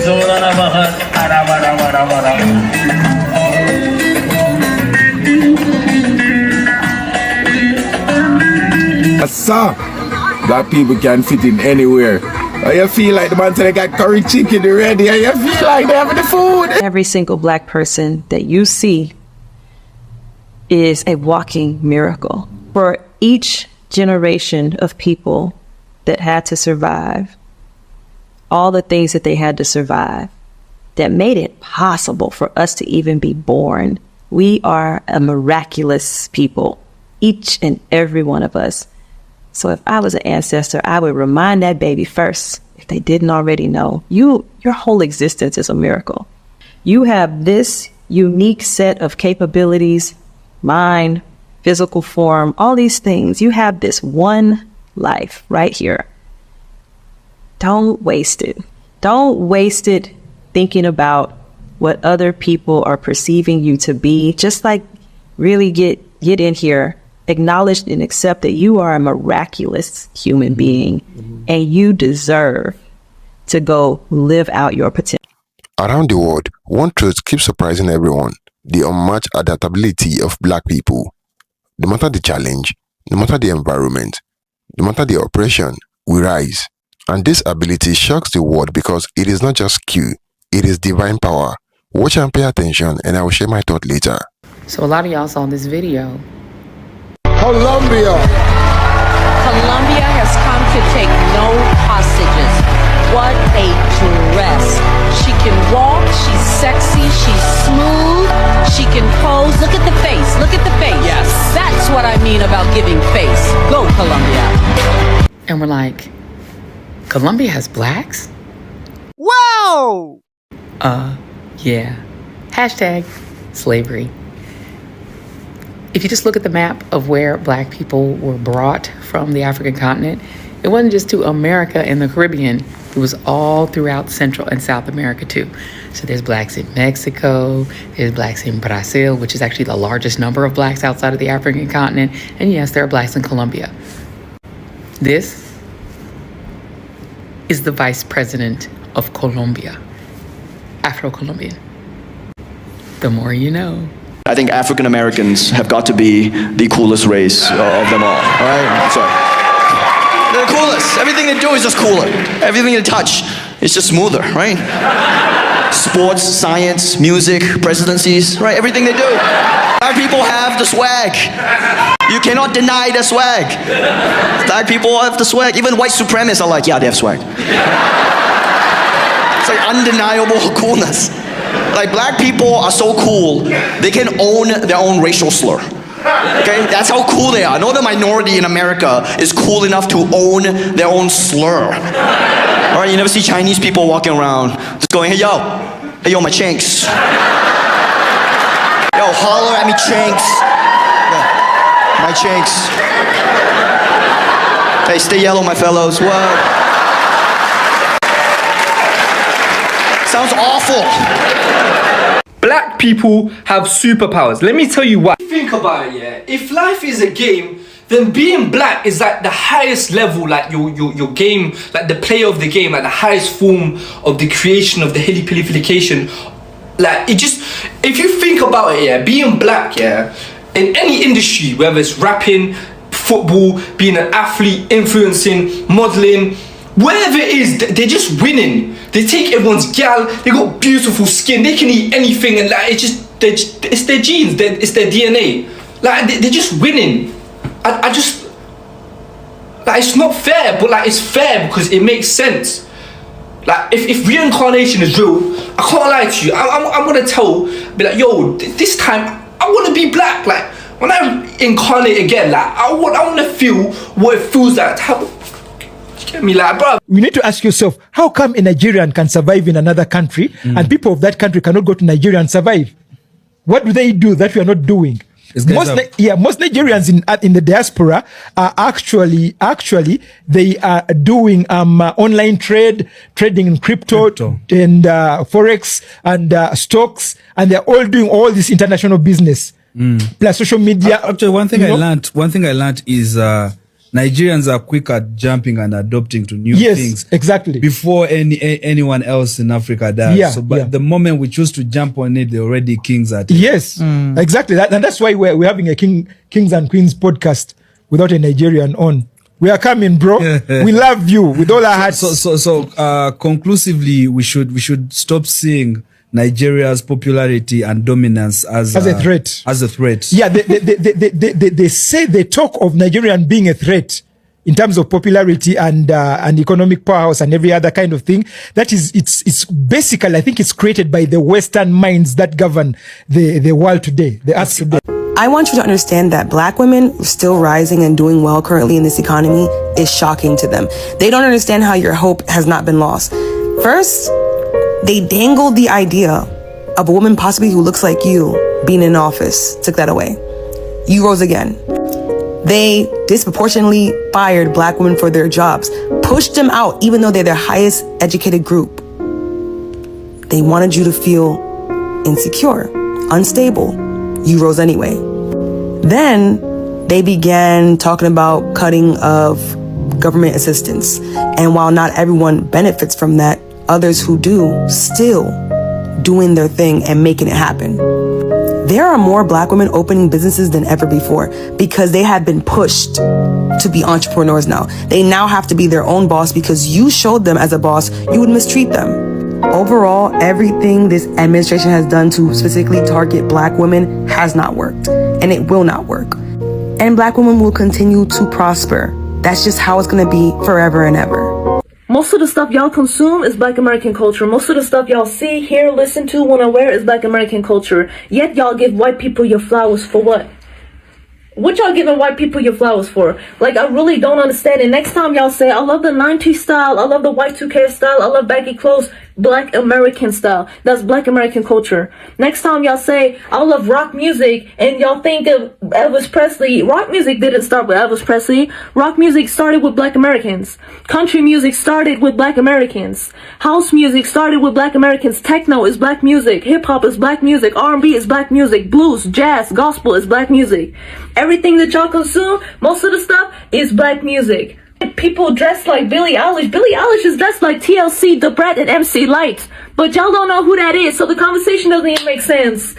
So, black people can fit in anywhere. You feel like the man said they got curry chicken already. You feel like they have the food. Every single black person that you see is a walking miracle. For each generation of people that had to survive, all the things that they had to survive that made it possible for us to even be born. We are a miraculous people, each and every one of us. So if I was an ancestor, I would remind that baby first, if they didn't already know, your whole existence is a miracle. You have this unique set of capabilities, mind, physical form, all these things. You have this one life right here. Don't waste it. Don't waste it thinking about what other people are perceiving you to be. Just like really get in here, acknowledge and accept that you are a miraculous human being and you deserve to go live out your potential. Around the world, one truth keeps surprising everyone: the unmatched adaptability of black people. No matter the challenge, no matter the environment, no matter the oppression, we rise. And this ability shocks the world because it is not just skill, it is divine power. Watch and pay attention, and I will share my thought later. So a lot of y'all saw this video. Colombia has come to take no hostages. What a dress. She can walk, she's sexy, she's smooth, she can pose. Look at the face, look at the face. Yes. That's what I mean about giving face. Go, Colombia. And we're like, Colombia has blacks? Wow! Yeah. Hashtag slavery. If you just look at the map of where black people were brought from the African continent, it wasn't just to America and the Caribbean. It was all throughout Central and South America too. So there's blacks in Mexico, there's blacks in Brazil, which is actually the largest number of blacks outside of the African continent. And yes, there are blacks in Colombia. This is the vice president of Colombia, Afro-Colombian. The more you know. I think African Americans have got to be the coolest race of them all right? Sorry. They're the coolest. Everything they do is just cooler. Everything they touch is just smoother, right? Sports, science, music, presidencies, right? Everything they do. Black people have the swag. You cannot deny the swag. Black people have the swag. Even white supremacists are like, yeah, they have swag. It's like undeniable coolness. Like, black people are so cool, they can own their own racial slur. Okay, that's how cool they are. No other minority in America is cool enough to own their own slur. All right, you never see Chinese people walking around just going, hey yo, my chinks. Yo, holler at me, chinks. Yeah, my chinks. Hey, stay yellow, my fellows. What? Sounds awful. Black people have superpowers. Let me tell you why. Think about it, yeah. If life is a game, then being black is like the highest level, like your game, like the player of the game, like the highest form of the creation of the hilly-pillification. Like, it just, if you think about it, yeah, being black, yeah, in any industry, whether it's rapping, football, being an athlete, influencing, modeling, whatever it is, they're just winning. They take everyone's gal, they got beautiful skin, they can eat anything, and like, it's their genes, it's their DNA. Like, they're just winning. I just, like, it's not fair, but like, it's fair because it makes sense. Like, if reincarnation is real, I can't lie to you. I'm gonna be like, yo, this time I wanna be black. Like, when I incarnate again, like, I wanna feel what it feels like. Get me, like, bro. You need to ask yourself, how come a Nigerian can survive in another country and people of that country cannot go to Nigeria and survive? What do they do that we are not doing? Most Nigerians in the diaspora are actually they are doing online trading in crypto. And forex and stocks, and they're all doing all this international business plus social media. Actually, one thing I learned is Nigerians are quick at jumping and adopting to new things. Exactly. Before anyone else in Africa does. The moment we choose to jump on it, they're already kings at it. Yes, exactly. And that's why we're having a Kings and Queens podcast without a Nigerian on. We are coming, bro. We love you with all our hearts. So conclusively, we should stop seeing Nigeria's popularity and dominance as a threat. Yeah, they say they talk of Nigerian being a threat in terms of popularity and economic powerhouse and every other kind of thing. That is, it's basically, I think it's created by the Western minds that govern the world today, the earth today. I want you to understand that black women still rising and doing well currently in this economy is shocking to them. They don't understand how your hope has not been lost. First, they dangled the idea of a woman possibly who looks like you being in office, took that away. You rose again. They disproportionately fired black women for their jobs, pushed them out even though they're their highest educated group. They wanted you to feel insecure, unstable. You rose anyway. Then they began talking about cutting of government assistance. And while not everyone benefits from that, others who do still doing their thing and making it happen. There are more black women opening businesses than ever before because they have been pushed to be entrepreneurs now. They now have to be their own boss because you showed them as a boss you would mistreat them. Overall, everything this administration has done to specifically target black women has not worked, and it will not work. And black women will continue to prosper. That's just how it's gonna be forever and ever. Most of the stuff y'all consume is Black American culture. Most of the stuff y'all see, hear, listen to, wanna wear is Black American culture. Yet y'all give white people your flowers for what? What y'all giving white people your flowers for? Like, I really don't understand it. Next time y'all say, I love the 90s style, I love the Y2K style, I love baggy clothes, Black American style. That's Black American culture. Next time y'all say, I love rock music, and y'all think of Elvis Presley. Rock music didn't start with Elvis Presley. Rock music started with Black Americans. Country music started with Black Americans. House music started with Black Americans. Techno is Black music. Hip hop is Black music. R&B is Black music. Blues, jazz, gospel is Black music. Everything that y'all consume, most of the stuff is Black music. People dress like Billie Eilish. Billie Eilish is dressed like TLC, The Brat, and MC Lyte. But y'all don't know who that is, so the conversation doesn't even make sense.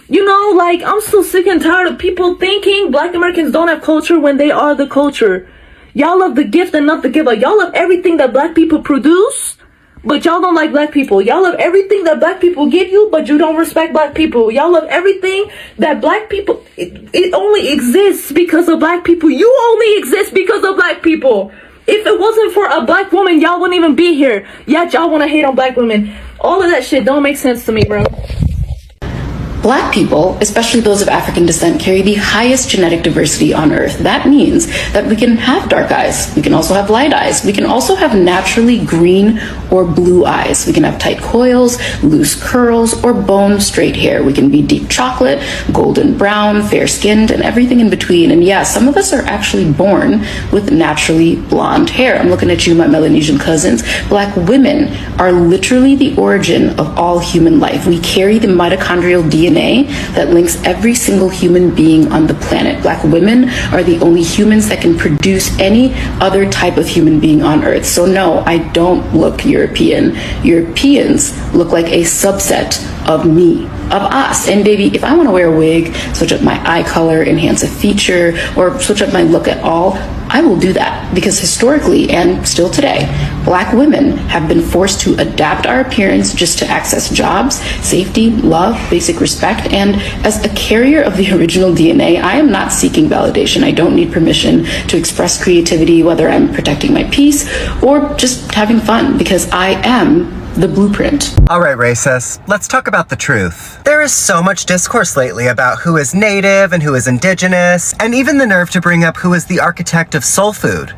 You know, like, I'm so sick and tired of people thinking Black Americans don't have culture when they are the culture. Y'all love the gift and not the giver. Y'all love everything that Black people produce, but y'all don't like Black people. Y'all love everything that Black people give you, but you don't respect Black people. Y'all love everything that Black people, it only exists because of Black people. You only exist because of Black people. If it wasn't for a Black woman, y'all wouldn't even be here. Yet y'all want to hate on Black women. All of that shit don't make sense to me, bro. Black people, especially those of African descent, carry the highest genetic diversity on Earth. That means that we can have dark eyes. We can also have light eyes. We can also have naturally green or blue eyes. We can have tight coils, loose curls, or bone straight hair. We can be deep chocolate, golden brown, fair-skinned, and everything in between. And yeah, some of us are actually born with naturally blonde hair. I'm looking at you, my Melanesian cousins. Black women are literally the origin of all human life. We carry the mitochondrial DNA that links every single human being on the planet. Black women are the only humans that can produce any other type of human being on Earth. So no, I don't look European. Europeans look like a subset of me, of us. And baby, if I want to wear a wig, switch up my eye color, enhance a feature, or switch up my look at all, I will do that, because historically and still today, Black women have been forced to adapt our appearance just to access jobs, safety, love, basic respect. And as a carrier of the original DNA, I am not seeking validation. I don't need permission to express creativity, whether I'm protecting my peace or just having fun, because I am the blueprint. All right, racists, let's talk about the truth. There is so much discourse lately about who is native and who is indigenous, and even the nerve to bring up who is the architect of soul food.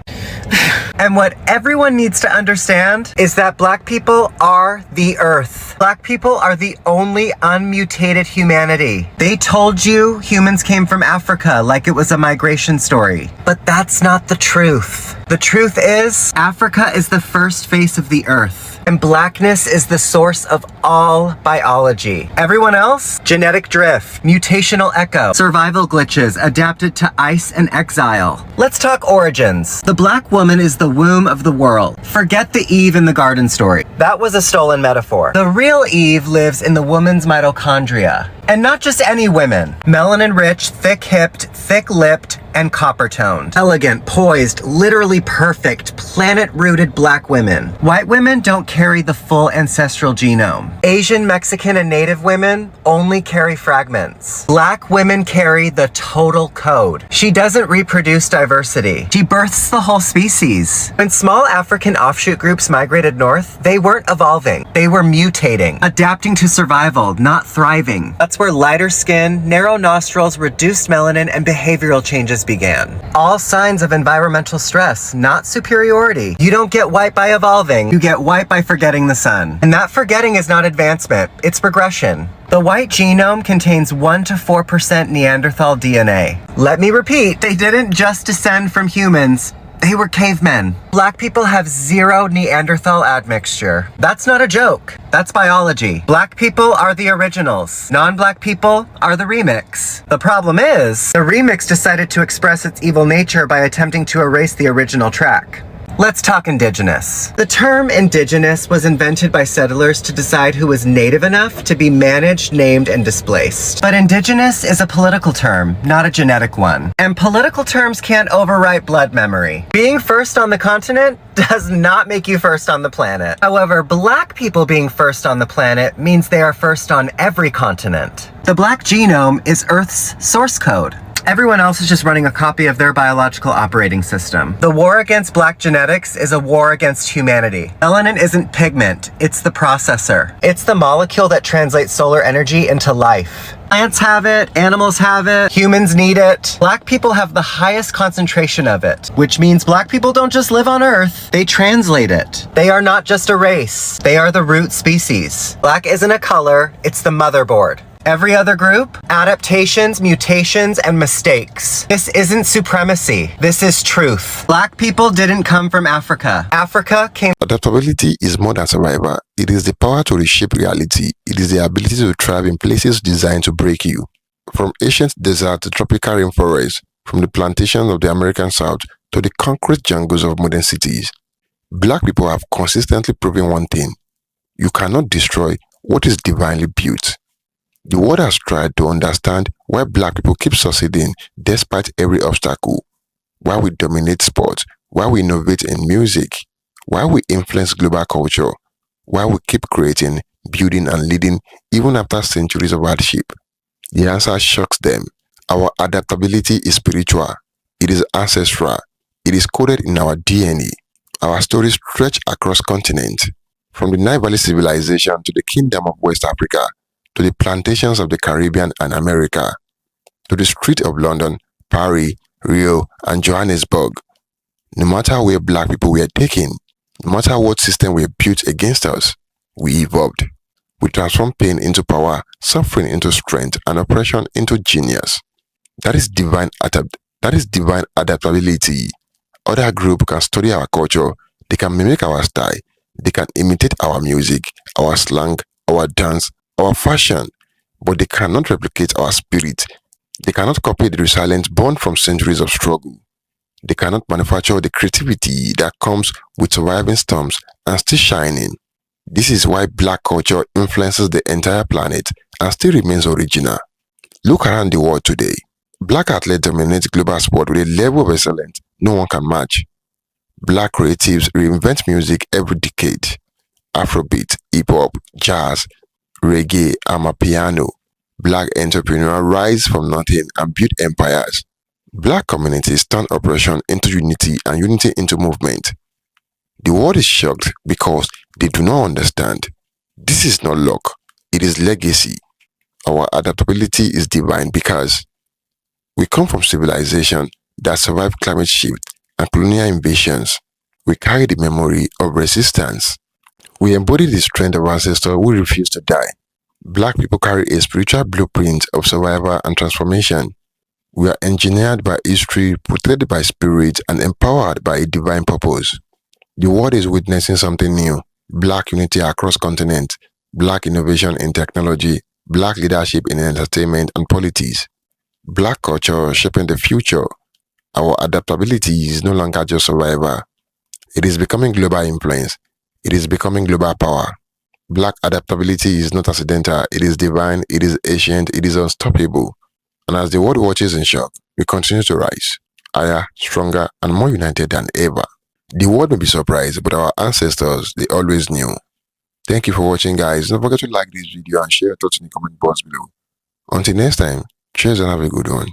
And what everyone needs to understand is that Black people are the earth. Black people are the only unmutated humanity. They told you humans came from Africa like it was a migration story, but that's not the truth. The truth is, Africa is the first face of the earth, and blackness is the source of all biology. Everyone else? Genetic drift, mutational echo, survival glitches adapted to ice and exile. Let's talk origins. The black woman is the womb of the world. Forget the Eve in the garden story. That was a stolen metaphor. The real Eve lives in the woman's mitochondria. And not just any women. Melanin-rich, thick-hipped, thick-lipped, and copper-toned. Elegant, poised, literally perfect, planet-rooted black women. White women don't carry the full ancestral genome. Asian, Mexican, and Native women only carry fragments. Black women carry the total code. She doesn't reproduce diversity. She births the whole species. When small African offshoot groups migrated north, they weren't evolving. They were mutating, adapting to survival, not thriving. That's where lighter skin, narrow nostrils, reduced melanin, and behavioral changes began. All signs of environmental stress, not superiority. You don't get white by evolving, you get white by forgetting the sun. And that forgetting is not advancement, it's progression. The white genome contains 1 to 4% Neanderthal DNA. Let me repeat, they didn't just descend from humans. They were cavemen. Black people have 0 Neanderthal admixture. That's not a joke. That's biology. Black people are the originals. Non-black people are the remix. The problem is, the remix decided to express its evil nature by attempting to erase the original track. Let's talk indigenous. The term indigenous was invented by settlers to decide who was native enough to be managed, named, and displaced. But indigenous is a political term, not a genetic one. And political terms can't overwrite blood memory. Being first on the continent does not make you first on the planet. However, black people being first on the planet means they are first on every continent. The black genome is Earth's source code. Everyone else is just running a copy of their biological operating system. The war against black genetics is a war against humanity. Melanin isn't pigment, it's the processor. It's the molecule that translates solar energy into life. Plants have it, animals have it, humans need it. Black people have the highest concentration of it, which means black people don't just live on Earth, they translate it. They are not just a race, they are the root species. Black isn't a color, it's the motherboard. Every other group, adaptations, mutations, and mistakes. This isn't supremacy. This is truth. Black people didn't come from Africa. Africa came. Adaptability is more than survival. It is the power to reshape reality. It is the ability to thrive in places designed to break you. From ancient desert to tropical rainforests, from the plantations of the American South to the concrete jungles of modern cities, black people have consistently proven one thing: you cannot destroy what is divinely built. The world has tried to understand why black people keep succeeding despite every obstacle, why we dominate sports, why we innovate in music, why we influence global culture, why we keep creating, building, and leading even after centuries of hardship. The answer shocks them. Our adaptability is spiritual, it is ancestral, it is coded in our DNA. Our stories stretch across continents, from the Nile Valley civilization to the Kingdom of West Africa, to the plantations of the Caribbean and America, to the streets of London, Paris, Rio, and Johannesburg. No matter where black people were taken, no matter what system were built against us, we evolved. We transformed pain into power, suffering into strength, and oppression into genius. That is divine adaptability. Other groups can study our culture, they can mimic our style, they can imitate our music, our slang, our dance, our fashion, but they cannot replicate our spirit. They cannot copy the resilience born from centuries of struggle. They cannot manufacture the creativity that comes with surviving storms and still shining. This is why black culture influences the entire planet and still remains original. Look around the world today. Black athletes dominate global sport with a level of excellence no one can match. Black creatives reinvent music every decade. Afrobeat, hip-hop, jazz, reggae, amapiano. Black entrepreneurs rise from nothing and build empires. Black communities turn oppression into unity and unity into movement. The world is shocked because they do not understand. This is not luck, it is legacy. Our adaptability is divine because we come from civilization that survived climate shift and colonial invasions. We carry the memory of resistance. We embody the strength of ancestors who refuse to die. Black people carry a spiritual blueprint of survival and transformation. We are engineered by history, protected by spirit, and empowered by a divine purpose. The world is witnessing something new. Black unity across continents, Black innovation in technology, Black leadership in entertainment and politics. Black culture shaping the future. Our adaptability is no longer just survival. It is becoming global influence. It is becoming global power. Black adaptability is not accidental. It is divine. It is ancient. It is unstoppable. And as the world watches in shock, we continue to rise, higher, stronger, and more united than ever. The world may be surprised, but our ancestors, they always knew. Thank you for watching, guys. Don't forget to like this video and share your thoughts in the comment box below. Until next time, cheers and have a good one.